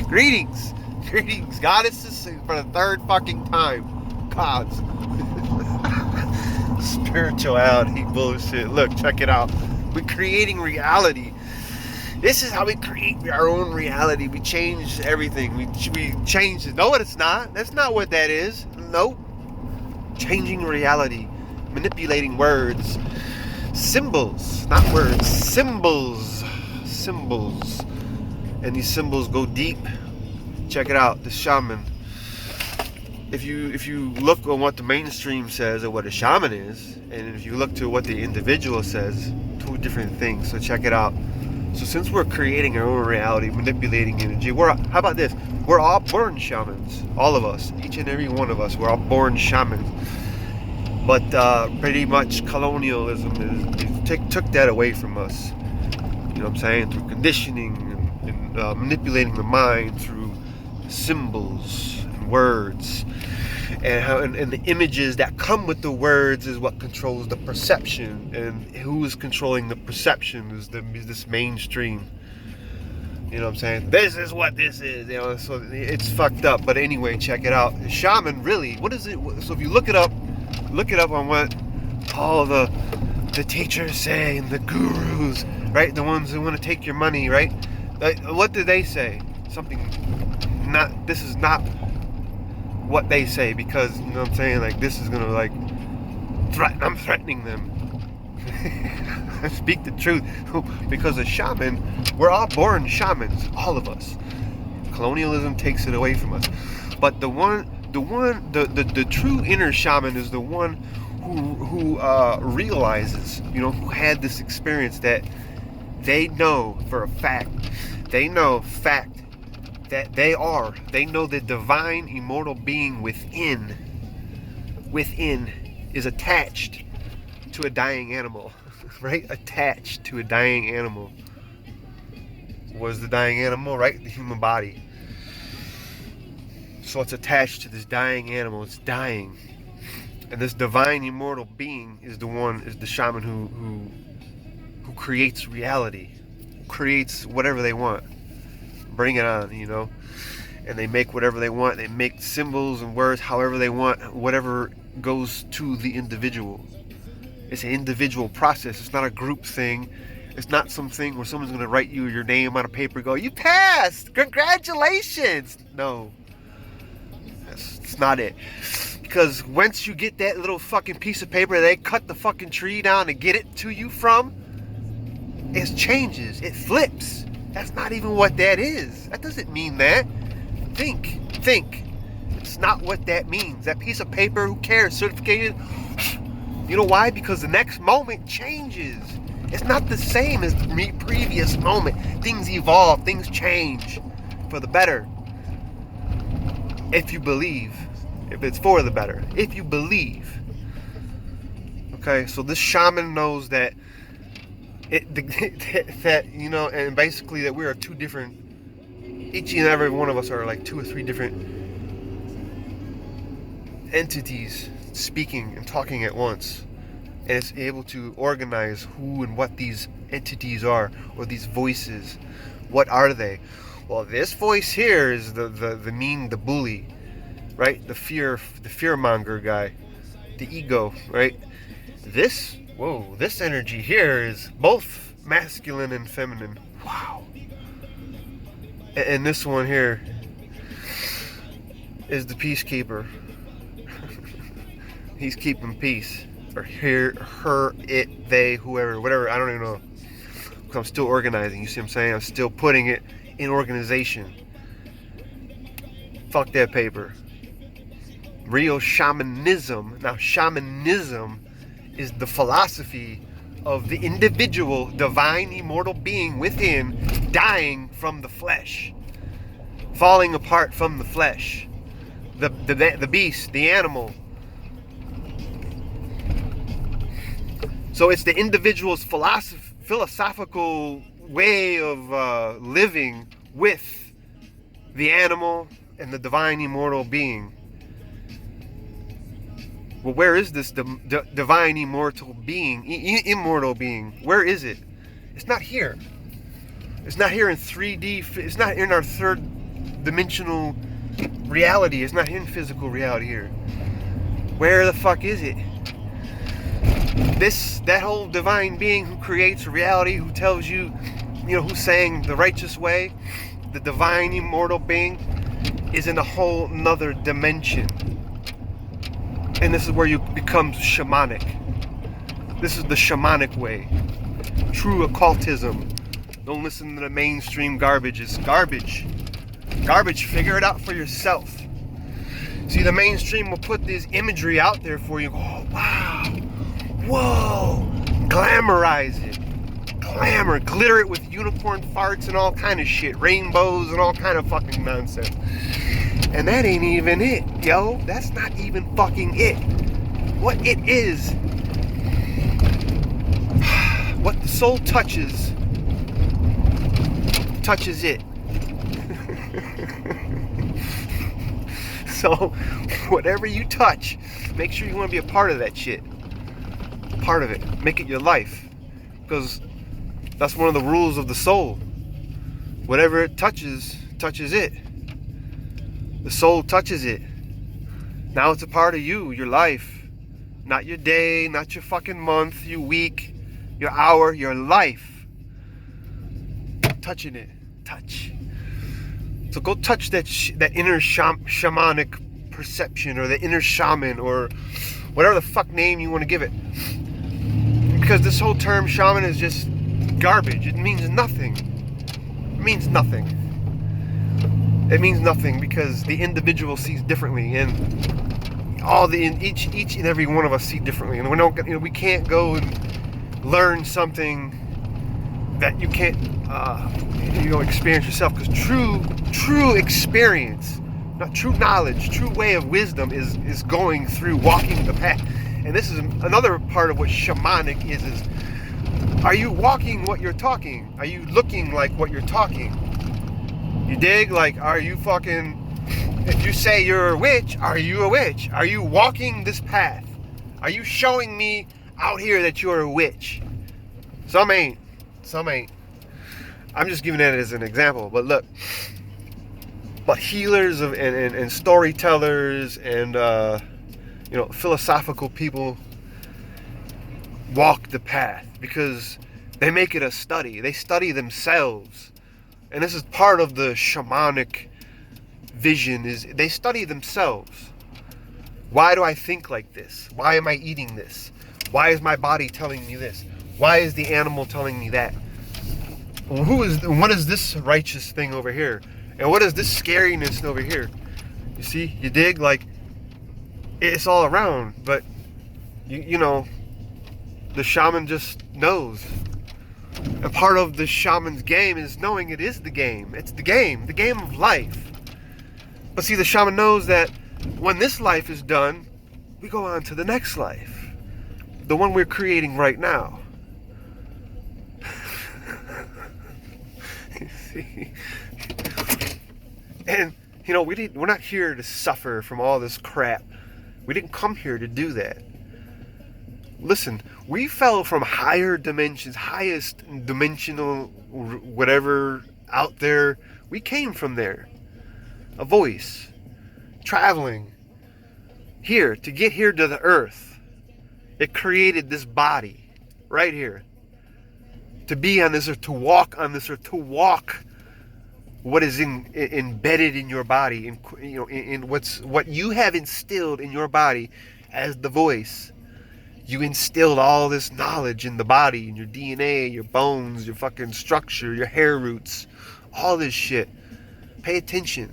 Greetings, greetings, goddesses, for the third fucking time. Gods. Spirituality bullshit. Look, check it out. We're creating reality. This is how we create our own reality. We change everything. We change it. No, it's not. That's not what that is. Nope. Changing reality. Manipulating words. Symbols, not words. Symbols. Symbols. And these symbols go deep. Check it out. The shaman. If you look on what the mainstream says or what a shaman is, and if you look to what the individual says, two different things. So check it out. So since we're creating our own reality, manipulating energy, how about this? We're all born shamans. All of us. Each and every one of us. We're all born shamans. But pretty much colonialism took that away from us. You know what I'm saying? Through conditioning and manipulating the mind through symbols and words. And the images that come with the words is what controls the perception. And who is controlling the perception is this mainstream. You know what I'm saying? This is what this is. You know, so it's fucked up. But anyway, check it out. Shaman, really, what is it? So if you look it up on what all the teachers say and the gurus, right? The ones who want to take your money, right? What do they say? Something not. This is not what they say, because you know what I'm saying, like this is gonna like I'm threatening them. I speak the truth because a shaman, we're all born shamans, all of us. Colonialism takes it away from us, but the true inner shaman is the one who realizes, you know, who had this experience that they know for a fact, that they know the divine immortal being within is attached to a dying animal, right? Attached to a dying animal. What is the dying animal, right? The human body. So it's attached to this dying animal. It's dying, and this divine immortal being is the shaman who creates reality, creates whatever they want. Bring it on, you know. And they make whatever they want. They make symbols and words however they want, whatever goes to the individual. It's an individual process. It's not a group thing. It's not something where someone's going to write your name on a paper and go, you passed, congratulations. No, that's not it. Because once you get that little fucking piece of paper they cut the fucking tree down to get it to you from, it changes, it flips. That's not even what that is. That doesn't mean that. Think. It's not what that means. That piece of paper, who cares? Certificated. You know why? Because the next moment changes. It's not the same as the previous moment. Things evolve. Things change for the better. If you believe. If it's for the better. If you believe. Okay, so this shaman knows that that, you know, and basically that we are two different, each and every one of us are like two or three different entities speaking and talking at once, and it's able to organize who and what these entities are, or these voices. What are they? Well, this voice here is the mean, the bully, right? The fearmonger guy, the ego, right? This energy here is both masculine and feminine. Wow. And this one here is the peacekeeper. He's keeping peace. Or her, it, they, whoever, whatever. I don't even know. I'm still organizing. You see what I'm saying? I'm still putting it in organization. Fuck that paper. Real shamanism. Now, shamanism is the philosophy of the individual divine immortal being within dying from the flesh, falling apart from the flesh, the beast, the animal. So it's the individual's philosophical way of living with the animal and the divine immortal being. Well, where is this divine immortal being? Immortal being. Where is it? It's not here. It's not here in 3D. It's not in our third dimensional reality. It's not in physical reality here. Where the fuck is it? That whole divine being who creates reality, who tells you, who's saying the righteous way, the divine immortal being, is in a whole nother dimension. And this is where you become shamanic. This is the shamanic way. True occultism. Don't listen to the mainstream garbage. It's garbage. Garbage. Figure it out for yourself. See, the mainstream will put this imagery out there for you. Oh, wow. Whoa. Glamorize it. Glamour. Glitter it with unicorn farts and all kind of shit. Rainbows and all kind of fucking nonsense. And that ain't even it, yo. That's not even fucking it. What it is, what the soul touches it. So, whatever you touch, make sure you want to be a part of that shit. Part of it. Make it your life. Because that's one of the rules of the soul. Whatever it touches it. The soul touches it. Now it's a part of you, your life. Not your day, not your fucking month, your week, your hour, your life. Touching it. Touch. So go touch that inner shamanic perception, or the inner shaman, or whatever the fuck name you want to give it. Because this whole term shaman is just garbage. It means nothing. It means nothing. It means nothing because the individual sees differently, and each and every one of us see differently, and we can't go and learn something that you can't experience yourself, because true experience, not true knowledge, true way of wisdom is going through, walking the path. And this is another part of what shamanic is are you walking what you're talking? Are you looking like what you're talking? You dig? Like, are you fucking, if you say you're a witch, are you a witch? Are you walking this path? Are you showing me out here that you're a witch? Some ain't. I'm just giving that as an example. But look, but healers and storytellers and philosophical people walk the path because they make it a study. They study themselves. And this is part of the shamanic vision, is they study themselves. Why do I think like this? Why am I eating this? Why is my body telling me this? Why is the animal telling me that? What is this righteous thing over here? And what is this scariness over here? You see, you dig? Like, it's all around, but the shaman just knows. And part of the shaman's game is knowing it is the game. It's the game of life. But see, the shaman knows that when this life is done, we go on to the next life. The one we're creating right now. See? And, we're not here to suffer from all this crap. We didn't come here to do that. Listen, we fell from higher dimensions, highest dimensional whatever out there. We came from there. A voice. Traveling. Here, to get here to the earth. It created this body. Right here. To be on this earth, to walk on this earth, to walk what is embedded in your body, in what you have instilled in your body as the voice. You instilled all this knowledge in the body, in your DNA, your bones, your fucking structure, your hair roots, all this shit. Pay attention.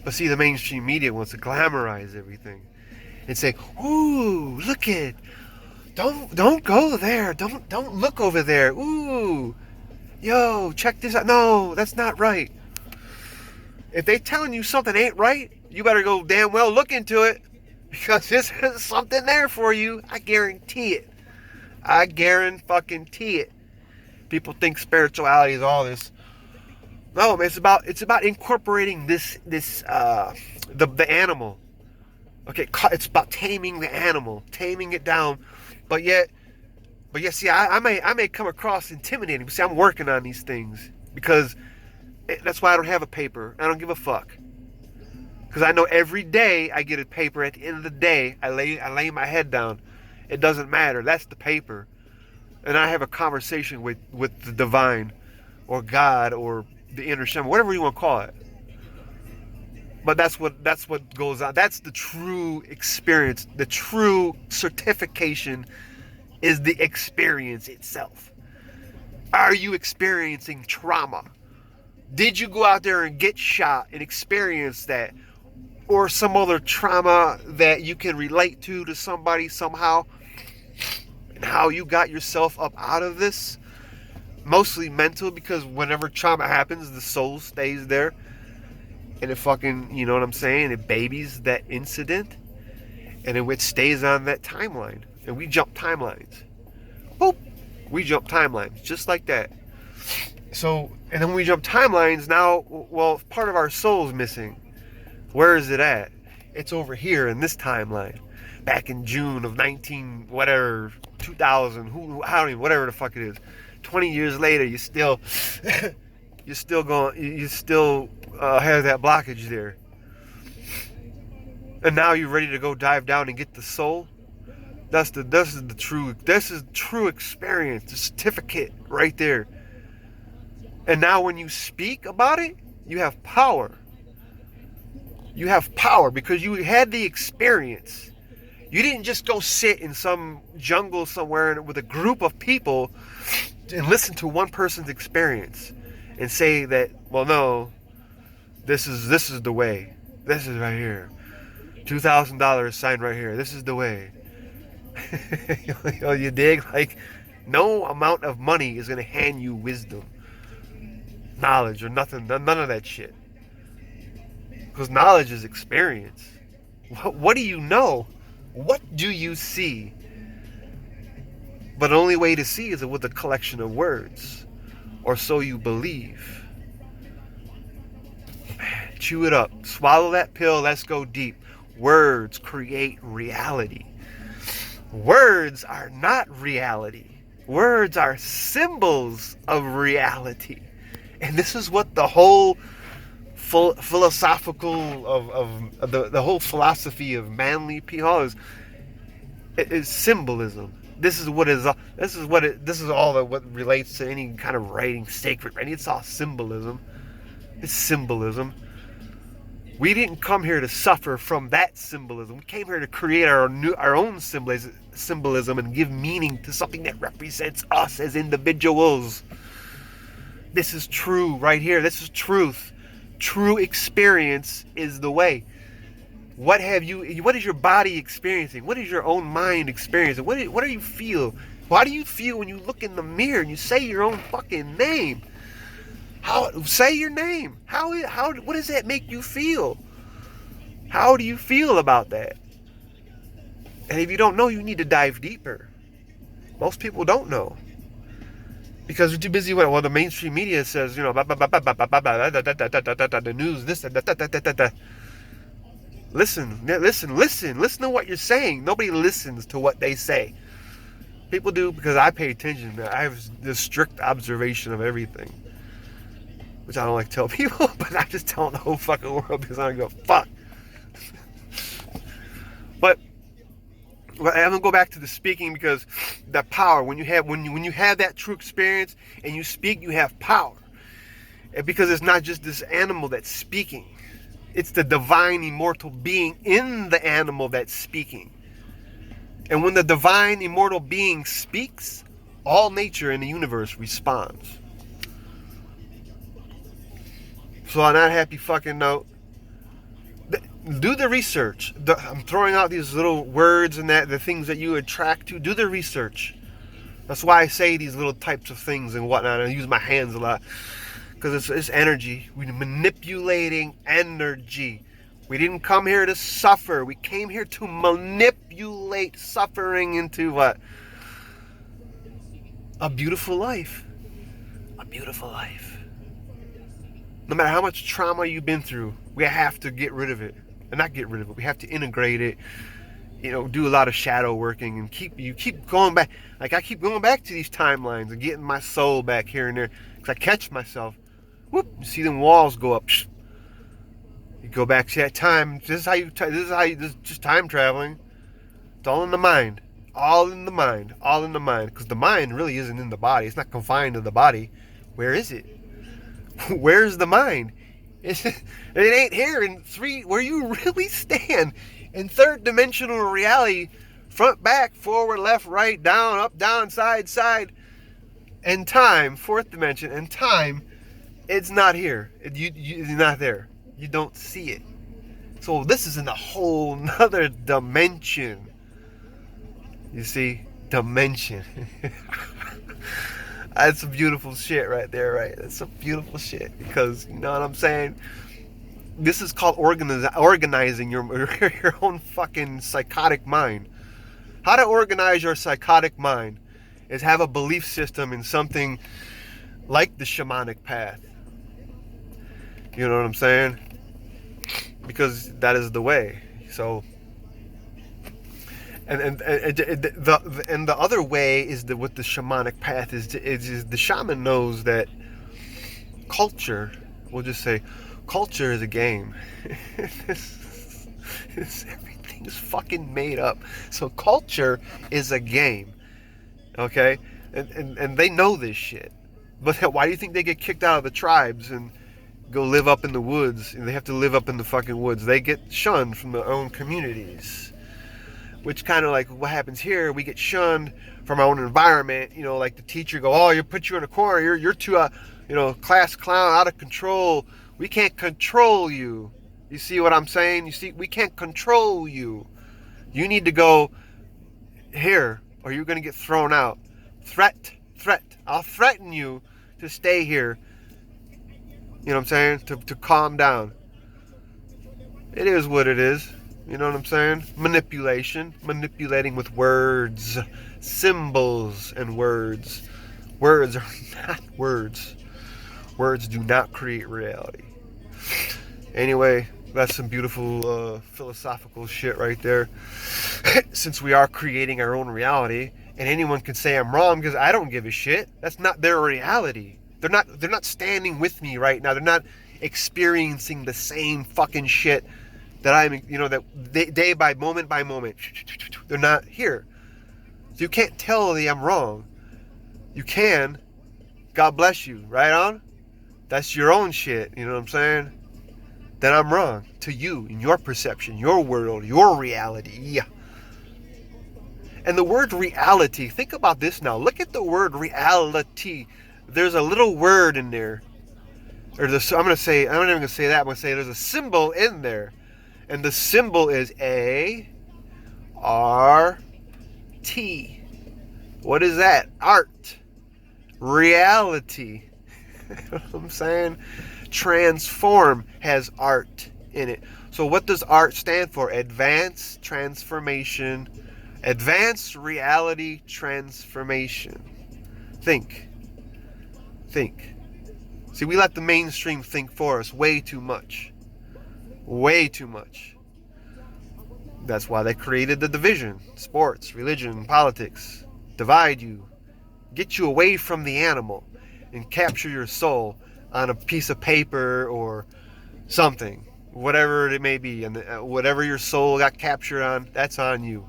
But see, the mainstream media wants to glamorize everything and say, "Ooh, look it. Don't go there. Don't look over there. Ooh, yo, check this out. No, that's not right." If they telling you something ain't right, you better go damn well look into it, because there's something there for you. I guarantee it. I guarantee it. People think spirituality is all this. No, man, it's about incorporating the animal. Okay, it's about taming the animal, taming it down. But yet, see, I may come across intimidating. See, I'm working on these things. because that's why I don't have a paper. I don't give a fuck. Because I know every day I get a paper. At the end of the day, I lay my head down. It doesn't matter. That's the paper. And I have a conversation with the divine or God or the inner shaman, whatever you want to call it. But that's what goes on. That's the true experience. The true certification is the experience itself. Are you experiencing trauma? Did you go out there and get shot and experience that? Or some other trauma that you can relate to somebody somehow? And how you got yourself up out of this? Mostly mental, because whenever trauma happens, the soul stays there. And it fucking, you know what I'm saying? It babies that incident. And it stays on that timeline. And we jump timelines. Boop. We jump timelines. Just like that. So, and then when we jump timelines, now, well, part of our soul's missing. Where is it at? It's over here in this timeline. Back in June of 2000, I don't even, whatever the fuck it is. 20 years later, you still have that blockage there. And now you're ready to go dive down and get the soul. This is true experience, the certificate right there. And now when you speak about it, you have power. You have power because you had the experience. You didn't just go sit in some jungle somewhere with a group of people and listen to one person's experience and say that, well, no, this is the way. This is right here. $2,000 signed right here. This is the way. You dig? Like, no amount of money is going to hand you wisdom, knowledge, or nothing. None of that shit. Because knowledge is experience. What do you know? What do you see? But the only way to see is with a collection of words. Or so you believe. Man, chew it up. Swallow that pill. Let's go deep. Words create reality. Words are not reality. Words are symbols of reality. And this is what the whole philosophical of the whole philosophy of manly people is symbolism. This is all that what relates to any kind of writing, sacred writing. It's all symbolism. It's symbolism. We didn't come here to suffer from that symbolism. We came here to create our own symbolism and give meaning to something that represents us as individuals. This is true right here. This is truth. True experience is the way. What is your body experiencing? What is your own mind experiencing? What do you feel? Why do you feel when you look in the mirror and you say your own fucking name? Say your name. What does that make you feel? How do you feel about that? And if you don't know, you need to dive deeper. Most people don't know. Because we're too busy with the mainstream media says, the news, this, Listen to what you're saying. Nobody listens to what they say. People do because I pay attention. I have this strict observation of everything. Which I don't like to tell people, but I just tell the whole fucking world because I don't go, fuck. But I'm gonna go back to the speaking because the power, when you have that true experience and you speak, you have power. And because it's not just this animal that's speaking. It's the divine immortal being in the animal that's speaking. And when the divine immortal being speaks, all nature in the universe responds. So on that happy fucking note, do the research. I'm throwing out these little words and the things that you attract to. Do the research. That's why I say these little types of things and whatnot. I use my hands a lot. Because it's energy. We're manipulating energy. We didn't come here to suffer. We came here to manipulate suffering into what? A beautiful life. A beautiful life. No matter how much trauma you've been through, we have to get rid of it. And not get rid of it. We have to integrate it. Do a lot of shadow working and keep going back. Like I keep going back to these timelines and getting my soul back here and there. Because I catch myself. Whoop! You see them walls go up. You go back to that time. This is just time traveling. It's all in the mind. All in the mind. All in the mind. Because the mind really isn't in the body. It's not confined to the body. Where is it? Where's the mind? It ain't here in where you really stand. In third dimensional reality, front, back, forward, left, right, down, up, down, side, side. And time, fourth dimension, and time, it's not here. It's not there. You don't see it. So this is in a whole nother dimension. You see? Dimension. That's some beautiful shit right there, right? That's some beautiful shit. Because, you know what I'm saying? This is called organizing your own fucking psychotic mind. How to organize your psychotic mind is have a belief system in something like the shamanic path. You know what I'm saying? Because that is the way. So, and the other way is with the shamanic path is the shaman knows that culture. We'll just say, culture is a game. Everything is fucking made up. So culture is a game. Okay, and they know this shit. But why do you think they get kicked out of the tribes and go live up in the woods? And they have to live up in the fucking woods. They get shunned from their own communities. Which kind of like what happens here, we get shunned from our own environment. You know, like the teacher go, oh, you put you in a corner, you're too, class clown, out of control. We can't control you. You see what I'm saying? You see, we can't control you. You need to go here, or you're going to get thrown out. Threat. I'll threaten you to stay here. You know what I'm saying? To calm down. It is what it is. You know what I'm saying? Manipulating with words, symbols, and words. Words are not words. Words do not create reality. Anyway, that's some beautiful philosophical shit right there. Since we are creating our own reality, and anyone can say I'm wrong because I don't give a shit. That's not their reality. They're not standing with me right now. They're not experiencing the same fucking shit that I'm, that day by moment. They're not here. So you can't tell me I'm wrong. You can. God bless you. Right on? That's your own shit. You know what I'm saying? Then I'm wrong to you, in your perception, your world, your reality. Yeah. And the word reality, think about this now. Look at the word reality. There's a little word in there. I'm not even going to say that. I'm going to say there's a symbol in there. And the symbol is A-R-T. What is that? Art. Reality. You know what I'm saying? Transform has art in it. So what does art stand for? Advanced transformation. Advanced reality transformation. Think. See, we let the mainstream think for us way too much. Way too much. That's why they created the division. Sports, religion, politics. Divide you. Get you away from the animal and capture your soul on a piece of paper or something. Whatever it may be. And whatever your soul got captured on, that's on you.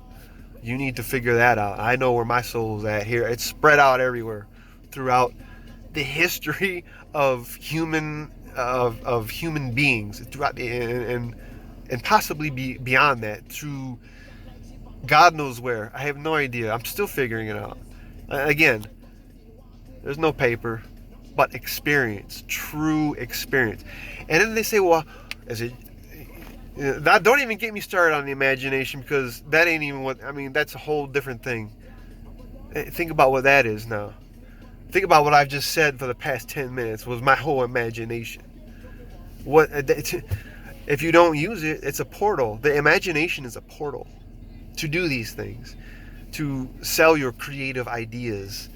You need to figure that out. I know where my soul's at here. It's spread out everywhere throughout the history of human beings, throughout and possibly beyond that, through God knows where. I have no idea. I'm still figuring it out. Again, there's no paper, but experience, true experience. And then they say, well, is it? Don't even get me started on the imagination, because that ain't even that's a whole different thing. Think about what that is now. Think about what I've just said for the past 10 minutes was my whole imagination. If you don't use it, it's a portal. The imagination is a portal to do these things, to sell your creative ideas,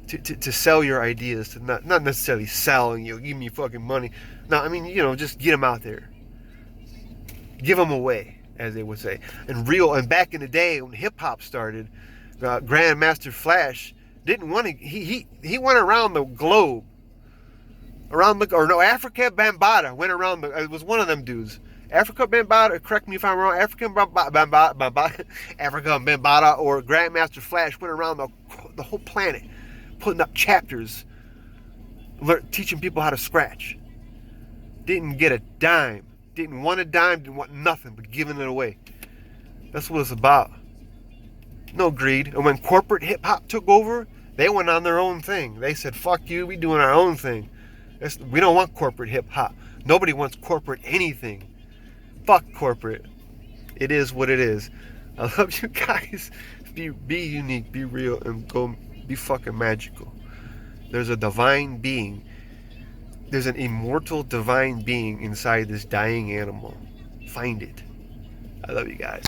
to sell your ideas, to not necessarily selling, give me fucking money. No, just get them out there. Give them away, as they would say. And back in the day when hip hop started, Grandmaster Flash didn't want to. He went around the globe Africa Bambaataa went around it was one of them dudes. Africa Bambaataa, correct me if I'm wrong, Africa Bambaataa or Grandmaster Flash went around the whole planet putting up chapters, teaching people how to scratch. Didn't get a dime. Didn't want a dime, didn't want nothing but giving it away. That's what it's about. No greed. And when corporate hip-hop took over, they went on their own thing. They said, fuck you, we doing our own thing. We don't want corporate hip-hop. Nobody wants corporate anything. Fuck corporate. It is what it is. I love you guys. Be unique, be real, and go be fucking magical. There's a divine being. There's an immortal divine being inside this dying animal. Find it. I love you guys.